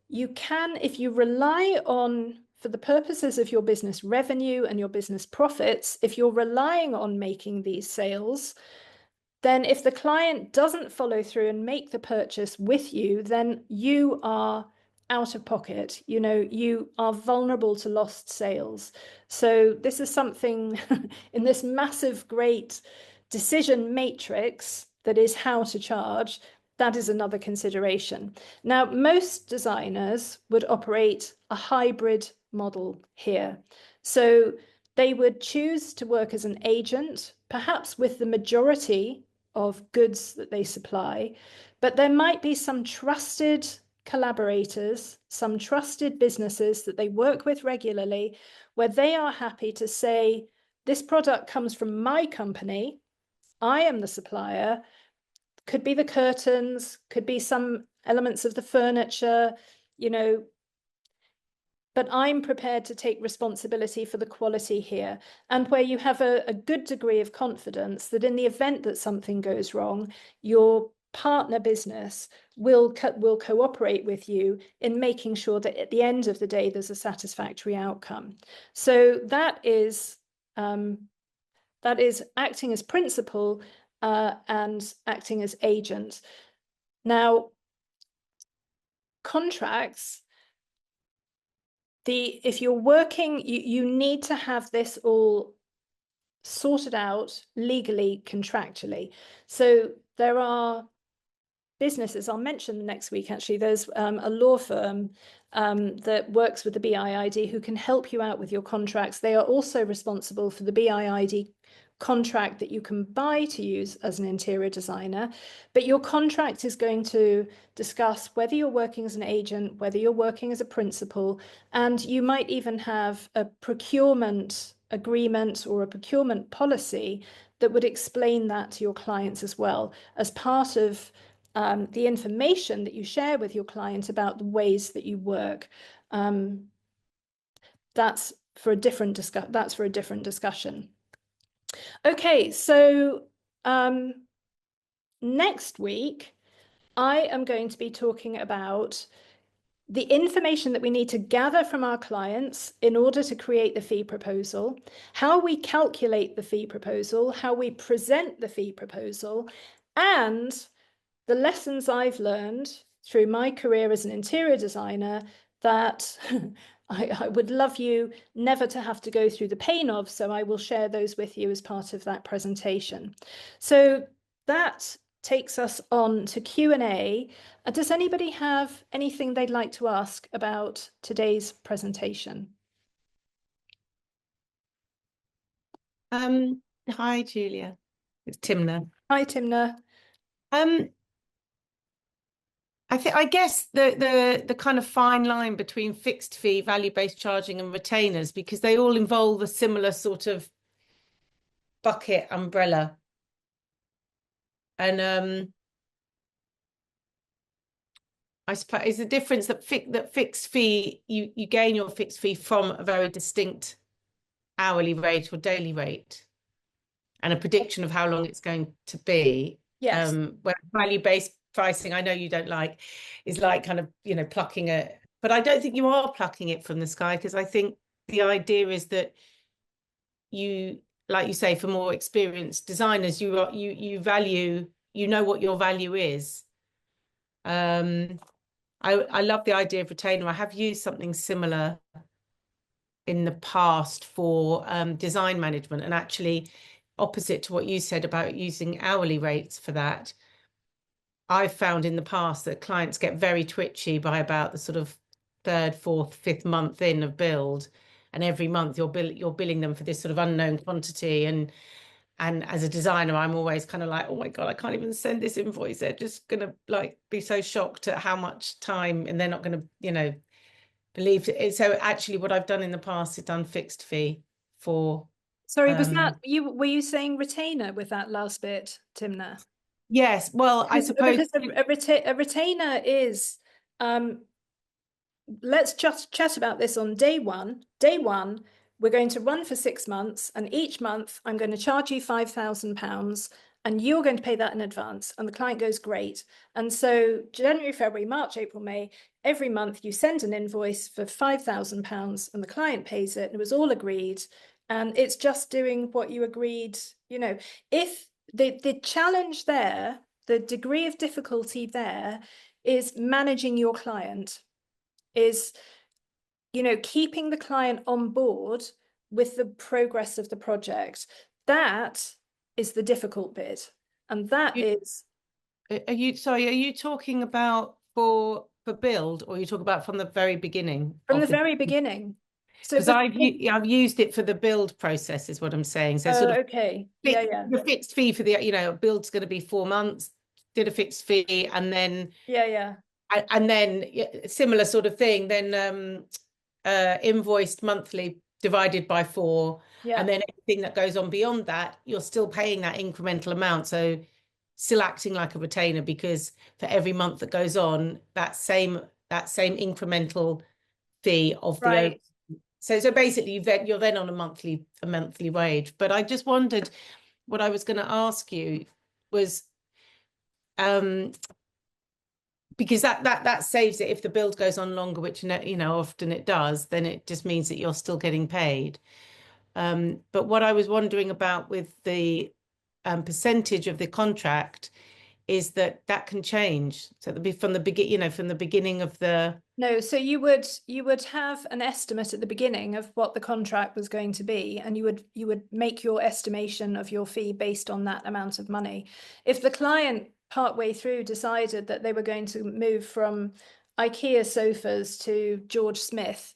You can, if you rely on, for the purposes of your business revenue and your business profits, if you're relying on making these sales, then if the client doesn't follow through and make the purchase with you, then you are out of pocket. You know, you are vulnerable to lost sales. So this is something in this massive, great decision matrix that is how to charge. That is another consideration. Now, most designers would operate a hybrid model here. So they would choose to work as an agent, perhaps with the majority of goods that they supply, but there might be some trusted collaborators, some trusted businesses that they work with regularly, where they are happy to say, this product comes from my company, I am the supplier, could be the curtains, could be some elements of the furniture, you know, but I'm prepared to take responsibility for the quality here. And where you have a good degree of confidence that in the event that something goes wrong, your partner business will cooperate with you in making sure that at the end of the day, there's a satisfactory outcome. So that is acting as principal and acting as agent. Now, contracts, if you're working, you need to have this all sorted out legally, contractually. So there are businesses, I'll mention next week actually, there's a law firm that works with the BIID who can help you out with your contracts. They are also responsible for the BIID contract that you can buy to use as an interior designer, but your contract is going to discuss whether you're working as an agent, whether you're working as a principal, and you might even have a procurement agreement or a procurement policy that would explain that to your clients as well as part of the information that you share with your client about the ways that you work. That's for a different discussion. Okay, so next week, I am going to be talking about the information that we need to gather from our clients in order to create the fee proposal, how we calculate the fee proposal, how we present the fee proposal, and the lessons I've learned through my career as an interior designer that I would love you never to have to go through the pain of, so I will share those with you as part of that presentation. So that takes us on to Q&A. Does anybody have anything they'd like to ask about today's presentation? Hi, Julia. It's Timna. Hi, Timna. I guess the kind of fine line between fixed fee, value-based charging, and retainers, because they all involve a similar sort of bucket umbrella. And I suppose the difference that fixed fee, you gain your fixed fee from a very distinct hourly rate or daily rate and a prediction of how long it's going to be. Yes. Where value-based pricing, I know you don't like, is like kind of, you know, plucking it. But I don't think you are plucking it from the sky, because I think the idea is that you, like you say, for more experienced designers, you value, you know what your value is. I love the idea of retainer. I have used something similar in the past for design management, and actually opposite to what you said about using hourly rates for that, I've found in the past that clients get very twitchy by about the sort of third, fourth, fifth month in of build, and every month you're billing them for this sort of unknown quantity, and as a designer, I'm always kind of like, oh my God, I can't even send this invoice. They're just gonna like be so shocked at how much time, and they're not gonna, you know, believe it. So actually what I've done in the past is done fixed fee for. Sorry, was that you? Were you saying retainer with that last bit, Timna? Yes, well, I suppose because a retainer is let's just chat about this on day one. Day one, we're going to run for 6 months, and each month I'm going to charge you £5,000 and you're going to pay that in advance. And the client goes, great. And so January, February, March, April, May, every month you send an invoice for £5,000 and the client pays it. And it was all agreed. And it's just doing what you agreed. You know, if the challenge there, the degree of difficulty there is managing your client. is, keeping the client on board with the progress of the project. That is the difficult bit. And that You, is are you talking about for build, or you talk about from the very beginning from of the the, very beginning. So because I've used it for the build process is what I'm saying. So sort of okay. Yeah, yeah. the fixed fee for the, build's going to be 4 months, did a fixed fee, and then Yeah, yeah. similar sort of thing, then invoiced monthly divided by 4, Yeah. and then anything that goes on beyond that, you're still paying that incremental amount. So still acting like a retainer, because for every month that goes on, that same incremental fee of the over. Right. So basically you're then on a monthly wage. But I just wondered, what I was going to ask you was, because that saves it if the build goes on longer, which often it does, then it just means that you're still getting paid. But what I was wondering about with the percentage of the contract is that can change. So it'll be from the beginning of the. No, so you would have an estimate at the beginning of what the contract was going to be, and you would make your estimation of your fee based on that amount of money. If the client partway through decided that they were going to move from IKEA sofas to George Smith,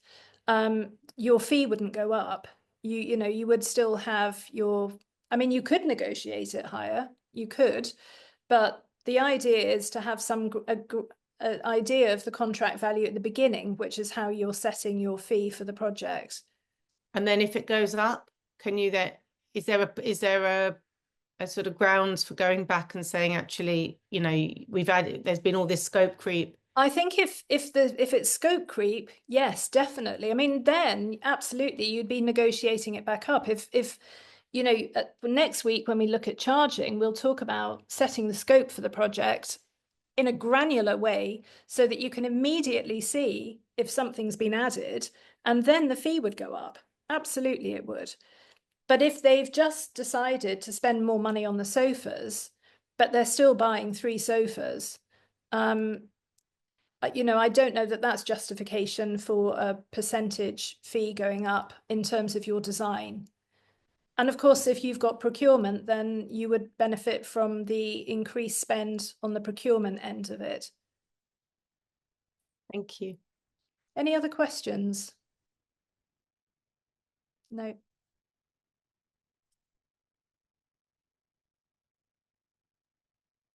your fee wouldn't go up. You would still have your, I mean, you could negotiate it higher, you could, but the idea is to have some idea of the contract value at the beginning, which is how you're setting your fee for the project. And then if it goes up, can you then, is there a sort of grounds for going back and saying, actually, there's been all this scope creep? I think if it's scope creep, yes, definitely. I mean, then absolutely you'd be negotiating it back up. If next week when we look at charging, we'll talk about setting the scope for the project in a granular way so that you can immediately see if something's been added, and then the fee would go up. Absolutely, it would. But if they've just decided to spend more money on the sofas, but they're still buying 3 sofas, I don't know that that's justification for a percentage fee going up in terms of your design. And of course, if you've got procurement, then you would benefit from the increased spend on the procurement end of it. Thank you. Any other questions? No.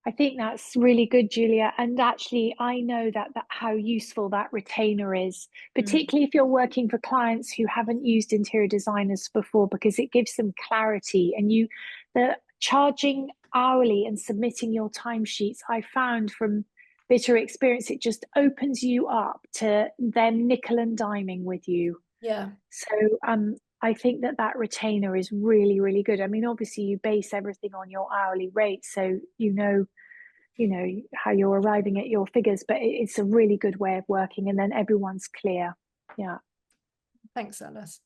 I think that's really good, Julia. And actually, I know that how useful that retainer is, particularly if you're working for clients who haven't used interior designers before, because it gives them clarity. And the charging hourly and submitting your timesheets, I found from bitter experience, it just opens you up to them nickel and diming with you. Yeah. So I think that retainer is really, really good. I mean, obviously you base everything on your hourly rate, so how you're arriving at your figures, but it's a really good way of working, and then everyone's clear. Yeah. Thanks, Alice.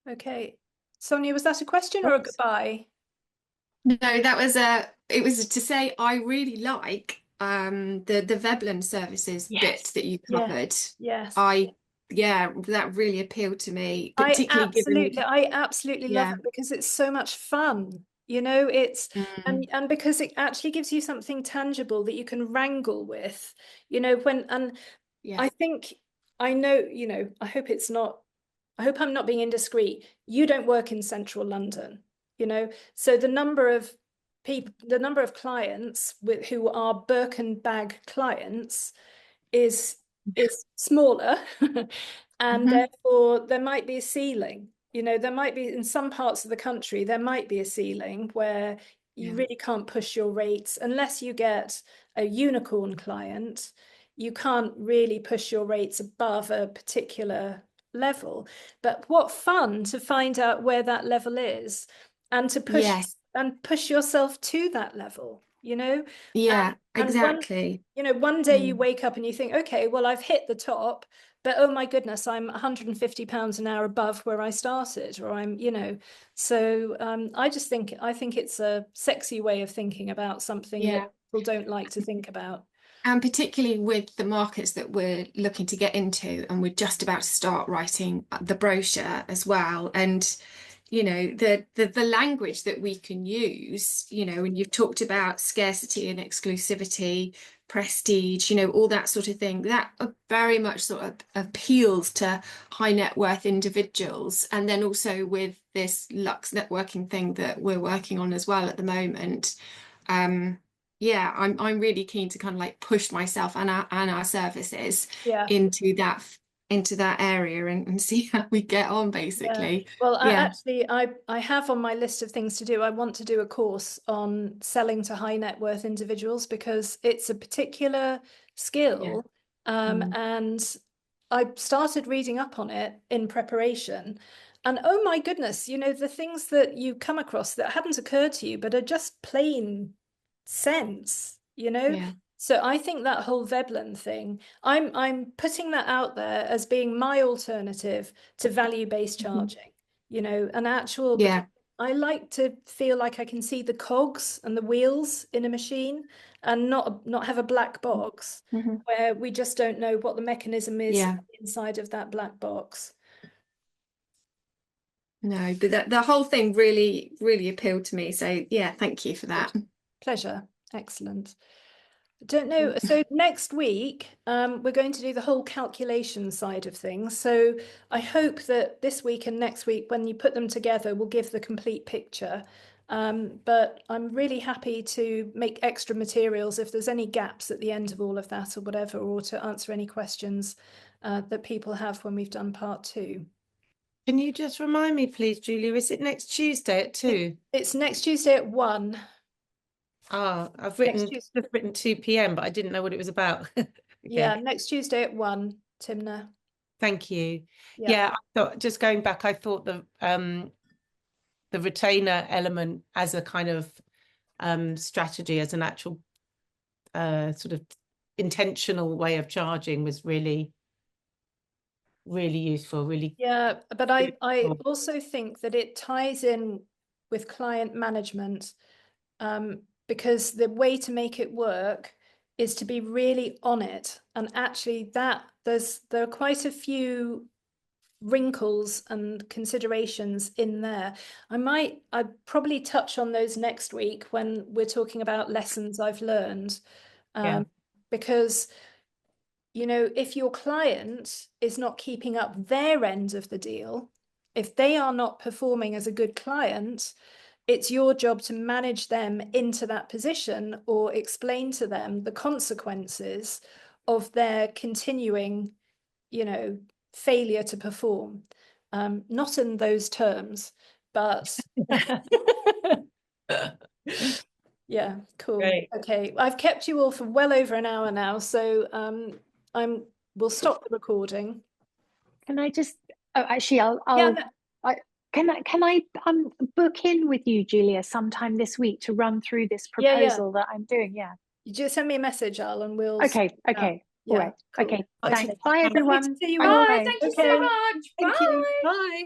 Okay. Sonia, was that a question or a goodbye? No, it was to say I really like the Veblen services Yes. bit that you covered. Yes. Yeah, that really appealed to me, I particularly given absolutely love it because it's so much fun. It's and because it actually gives you something tangible that you can wrangle with, yeah. I think I know, I hope I'm not being indiscreet. You don't work in central London, so the number of clients who are Birkenbag clients is smaller, and therefore there might be a ceiling. There might be, in some parts of the country, there might be a ceiling where you really can't push your rates unless you get a unicorn client. You can't really push your rates above a particular level. But what fun to find out where that level is and to push yourself to that level, Yeah, and exactly. one day you wake up and you think, okay, well, I've hit the top, but oh my goodness, I'm £150 an hour above where I started, or so I think it's a sexy way of thinking about something that people don't like to think about. And particularly with the markets that we're looking to get into, and we're just about to start writing the brochure as well. And, you know, the language that we can use, you know, and you've talked about scarcity and exclusivity, prestige, you know, all that sort of thing, that very much sort of appeals to high net worth individuals. And then also with this Lux networking thing that we're working on as well at the moment. Yeah, I'm really keen to kind of like push myself and our services into that area and see how we get on, basically. Well, Yeah. I have on my list of things to do. I want to do a course on selling to high net worth individuals because it's a particular skill. And I started reading up on it in preparation. And oh my goodness, you know, the things that you come across that hadn't occurred to you, but are just plain sense, you know? Yeah. So I think that whole Veblen thing, I'm putting that out there as being my alternative to value-based charging, you know, an actual, because I like to feel like I can see the cogs and the wheels in a machine and not have a black box where we just don't know what the mechanism is inside of that black box. No, but the whole thing really, really appealed to me. So yeah, thank you for that. Pleasure. Excellent. I don't know. So next week, we're going to do the whole calculation side of things. So I hope that this week and next week, when you put them together, will give the complete picture. But I'm really happy to make extra materials if there's any gaps at the end of all of that or whatever, or to answer any questions that people have when we've done part 2. Can you just remind me, please, Julia, is it next Tuesday at 2? It's next Tuesday at 1. Ah, I've written 2 p.m, but I didn't know what it was about. Okay. Yeah, next Tuesday at 1, Timna. Thank you. Yeah, I thought, just going back, I thought the retainer element as a kind of strategy, as an actual sort of intentional way of charging was really, really useful, really. Yeah, but I also think that it ties in with client management, because the way to make it work is to be really on it. And actually there are quite a few wrinkles and considerations in there. I'd probably touch on those next week when we're talking about lessons I've learned. Because, you know, if your client is not keeping up their end of the deal, if they are not performing as a good client, it's your job to manage them into that position or explain to them the consequences of their continuing, you know, failure to perform. Not in those terms, but yeah, cool. Great. Okay, I've kept you all for well over an hour now, so we'll stop the recording. Can I just? Oh, actually, can I book in with you, Julia, sometime this week to run through this proposal that I'm doing? Yeah. You just send me a message, Al, and we'll. Okay. All right. Cool. Okay. Okay. Thanks. Bye, everyone. See you Bye. all. Thank you so much. Thank Bye. you. Bye.